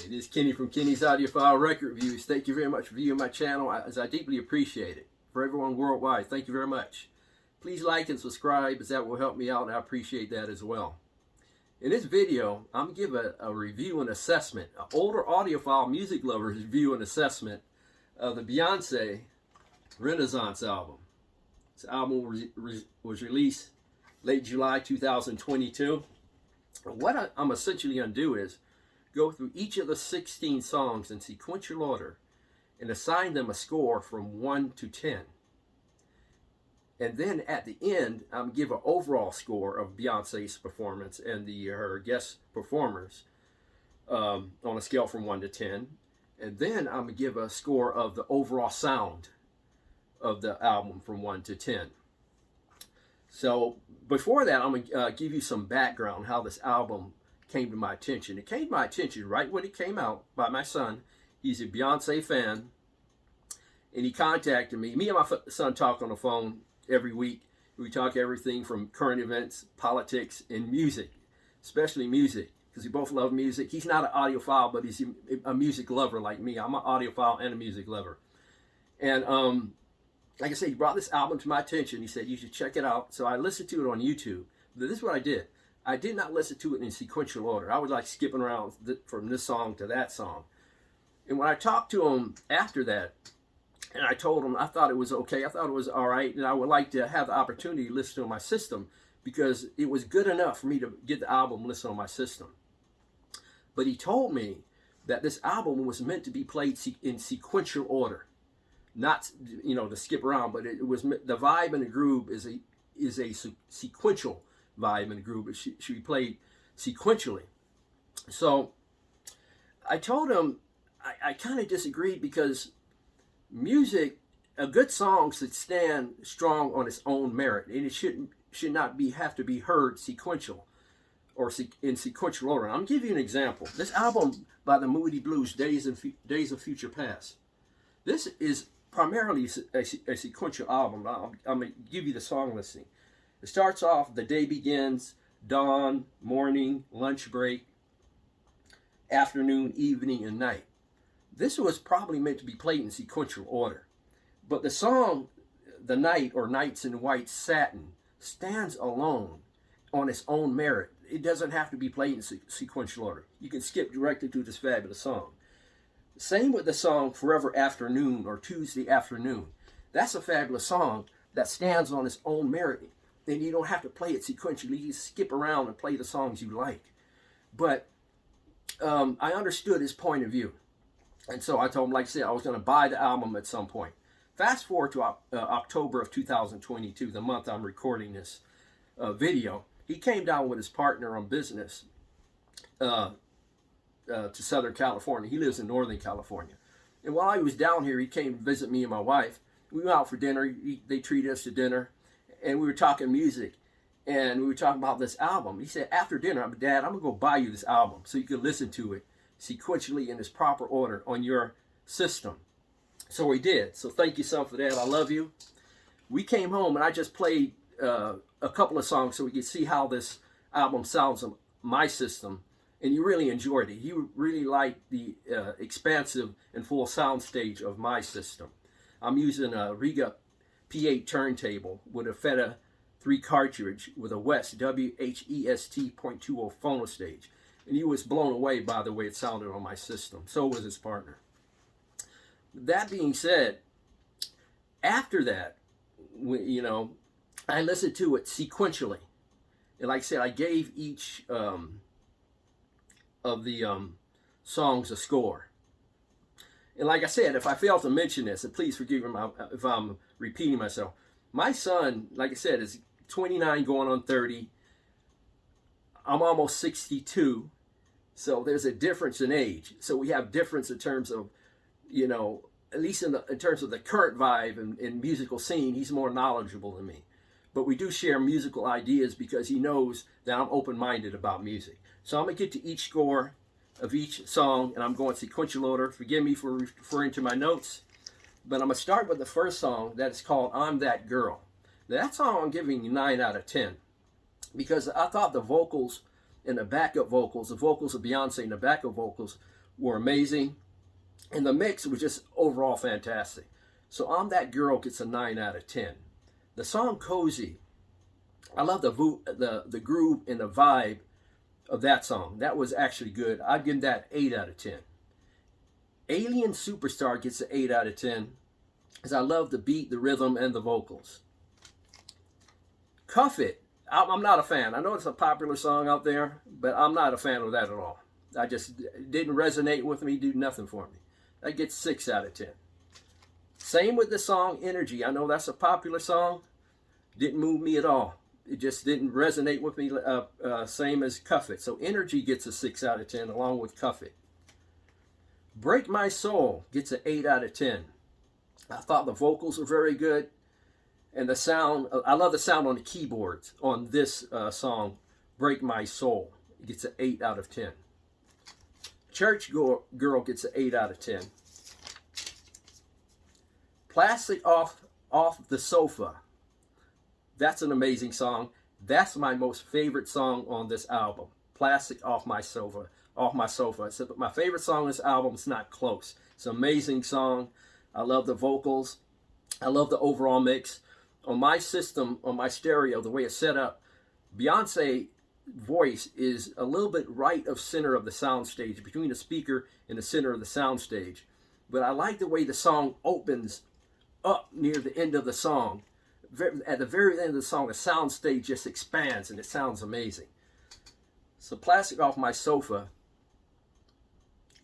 It is Kenny from Kenny's Audiophile Record Reviews. Thank you very much for viewing my channel, as I deeply appreciate it. For everyone worldwide, thank you very much. Please like and subscribe, as that will help me out, and I appreciate that as well. In this video, I'm going to give a review and assessment, an older audiophile music lover's review and assessment of the Beyonce Renaissance Album. This album was released late July 2022. What I'm essentially going to do is go through each of the 16 songs in sequential order and assign them a score from 1 to 10. And then at the end, I'm going to give an overall score of Beyonce's performance and her guest performers on a scale from 1 to 10. And then I'm going to give a score of the overall sound of the album from 1 to 10. So before that, I'm going to give you some background how this album came to my attention. It came to my attention right when it came out by my son. He's a Beyonce fan, and he contacted me. Me and my son talk on the phone every week. We talk everything from current events, politics, and music, especially music, because we both love music. He's not an audiophile, but he's a music lover like me. I'm an audiophile and a music lover. And like I said, he brought this album to my attention. He said, you should check it out. So I listened to it on YouTube. But this is what I did. I did not listen to it in sequential order. I was like skipping around from this song to that song. And when I talked to him after that, and I told him I thought it was okay, I thought it was all right, and I would like to have the opportunity to listen to it on my system, because it was good enough for me to get the album listed on my system. But he told me that this album was meant to be played in sequential order. Not, to skip around, but it was the vibe and the groove is a sequential vibe and groove. It should be played sequentially. So I told him I kind of disagreed, because music, a good song should stand strong on its own merit, and it should not have to be heard sequential or in sequential order. I'm gonna give you an example. This album by the Moody Blues, Days of Future Past. This is primarily a sequential album. I'm going to give you the song listing. It starts off, the day begins, dawn, morning, lunch break, afternoon, evening, and night. This was probably meant to be played in sequential order. But the song, The Night, or Nights in White Satin, stands alone on its own merit. It doesn't have to be played in sequential order. You can skip directly to this fabulous song. Same with the song Forever Afternoon, or Tuesday Afternoon. That's a fabulous song that stands on its own merit. And you don't have to play it sequentially. You skip around and play the songs you like. But I understood his point of view. And so I told him, like I said, I was going to buy the album at some point. Fast forward to October of 2022, the month I'm recording this video. He came down with his partner on business to Southern California. He lives in Northern California. And while I was down here, he came to visit me and my wife. We went out for dinner. They treated us to dinner, and we were talking music, and we were talking about this album. He said, after dinner, Dad, I'm going to go buy you this album so you can listen to it sequentially in its proper order on your system. So we did. So thank you, son, for that. I love you. We came home, and I just played a couple of songs so we could see how this album sounds on my system. And you really enjoyed it. You really liked the expansive and full sound stage of my system. I'm using a Riga P8 turntable with a Feta 3 cartridge with a West WHEST.20 phono stage. And he was blown away by the way it sounded on my system. So was his partner. That being said, after that, I listened to it sequentially. And like I said, I gave each of the songs a score. And like I said, if I fail to mention this, and please forgive me if I'm repeating myself, my son, like I said, is 29 going on 30. I'm almost 62. So there's a difference in age. So we have difference in terms of, at least in terms of the current vibe and musical scene, he's more knowledgeable than me. But we do share musical ideas because he knows that I'm open-minded about music. So I'm going to get to each score of each song, and I'm going sequential order. Forgive me for referring to my notes. But I'm going to start with the first song that is called I'm That Girl. Now, that song I'm giving you 9 out of 10. Because I thought the vocals and the backup vocals, the vocals of Beyonce and the backup vocals were amazing. And the mix was just overall fantastic. So I'm That Girl gets a 9 out of 10. The song Cozy, I love the groove and the vibe of that song. That was actually good. I'd give that 8 out of 10. Alien Superstar gets an 8 out of 10 because I love the beat, the rhythm, and the vocals. Cuff It, I'm not a fan. I know it's a popular song out there, but I'm not a fan of that at all. I just didn't resonate with me, do nothing for me. That gets 6 out of 10. Same with the song Energy. I know that's a popular song. Didn't move me at all. It just didn't resonate with me, same as Cuff It. So Energy gets a 6 out of 10 along with Cuff It. Break My Soul gets an 8 out of 10. I thought the vocals were very good. And the sound, I love the sound on the keyboards on this song, Break My Soul. It gets an 8 out of 10. Church Girl gets an 8 out of 10. Plastic Off the Sofa. That's an amazing song. That's my most favorite song on this album. Plastic Off My Sofa. Off My Sofa. It's my favorite song on this album. It's not close. It's an amazing song. I love the vocals. I love the overall mix. On my system, on my stereo, the way it's set up, Beyonce voice is a little bit right of center of the sound stage, between the speaker and the center of the sound stage. But I like the way the song opens up near the end of the song. At the very end of the song, the sound stage just expands and it sounds amazing. So Plastic Off My Sofa,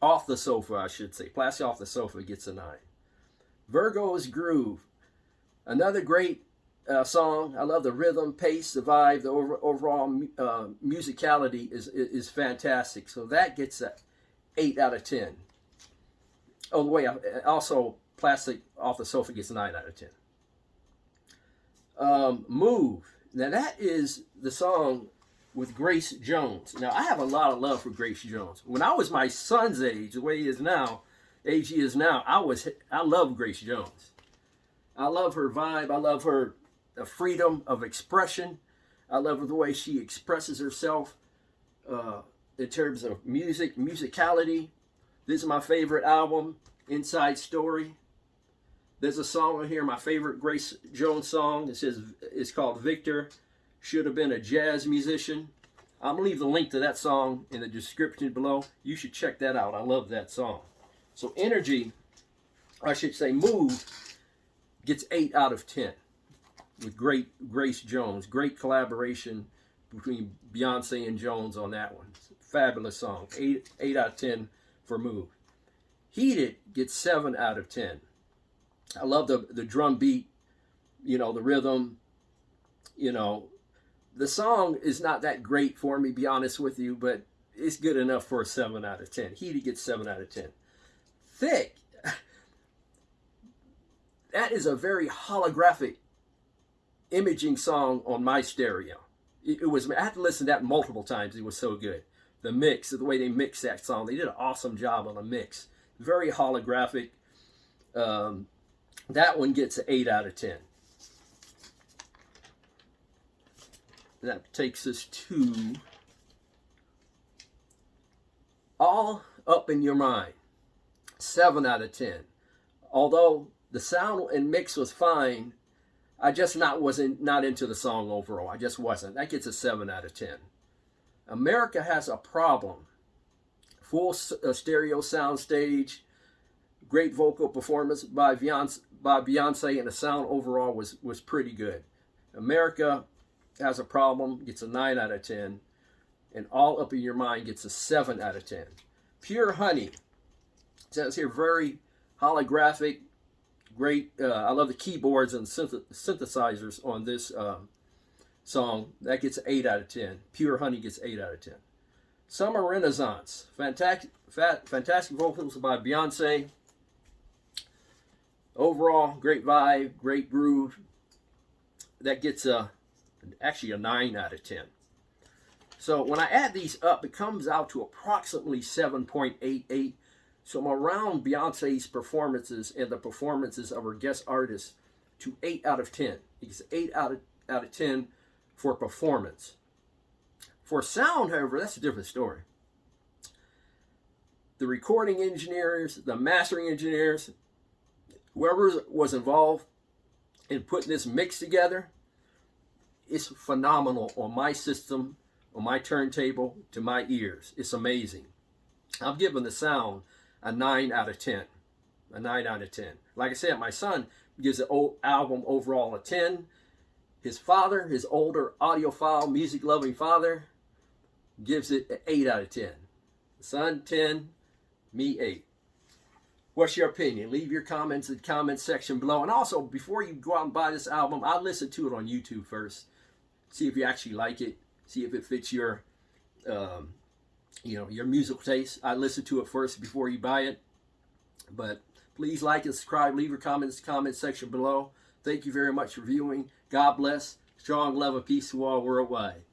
Off the Sofa, I should say. Plastic Off the Sofa gets a 9. Virgo's Groove, another great song. I love the rhythm, pace, the vibe, the overall musicality is fantastic. So that gets an 8 out of 10. Oh, the way also Plastic Off the Sofa gets a 9 out of 10. Move. Now that is the song with Grace Jones. Now I have a lot of love for Grace Jones. When I was my son's age, the way he is now, I love Grace Jones. I love her vibe. I love her freedom of expression. I love the way she expresses herself in terms of musicality. This is my favorite album, Inside Story. There's a song on here, my favorite Grace Jones song. It's called Victor. Should have been a jazz musician. I'm going to leave the link to that song in the description below. You should check that out. I love that song. So Energy, I should say Move, gets 8 out of 10 with great Grace Jones. Great collaboration between Beyonce and Jones on that one. Fabulous song. 8 out of 10 for Move. Heated gets 7 out of 10. I love the drum beat, the rhythm. The song is not that great for me, be honest with you, but it's good enough for a 7 out of 10. Heated gets 7 out of 10. Thique. That is a very holographic imaging song on my stereo. I had to listen to that multiple times. It was so good. The mix, the way they mixed that song, they did an awesome job on the mix. Very holographic. That one gets an 8 out of 10. That takes us to All Up in Your Mind. 7 out of 10. Although the sound and mix was fine, I just wasn't into the song overall. I just wasn't. That gets a 7 out of 10. America Has a Problem. Full stereo sound stage. Great vocal performance by Beyonce, and the sound overall was pretty good. America Has a Problem gets a 9 out of 10. And All Up in Your Mind gets a 7 out of 10. Pure Honey. It says here very holographic. Great. I love the keyboards and synthesizers on this song. That gets an 8 out of 10. Pure Honey gets 8 out of 10. Summer Renaissance. Fantastic vocals by Beyonce. Overall, great vibe, great groove. That gets actually a 9 out of 10. So when I add these up, it comes out to approximately 7.88. So I'm around Beyonce's performances and the performances of her guest artists to 8 out of 10. It's 8 out of 10 for performance. For sound, however, that's a different story. the recording engineers, the mastering engineers, whoever was involved in putting this mix together, it's phenomenal on my system, on my turntable, to my ears. It's amazing. I'm giving the sound a 9 out of 10. A 9 out of 10. Like I said, my son gives the album overall a 10. His father, his older audiophile, music-loving father, gives it an 8 out of 10. Son, 10. Me, 8. What's your opinion? Leave your comments in the comment section below. And also, before you go out and buy this album, I'll listen to it on YouTube first. See if you actually like it. See if it fits your, your musical taste. I listen to it first before you buy it. But please like and subscribe. Leave your comments in the comment section below. Thank you very much for viewing. God bless. Strong love and peace to all worldwide.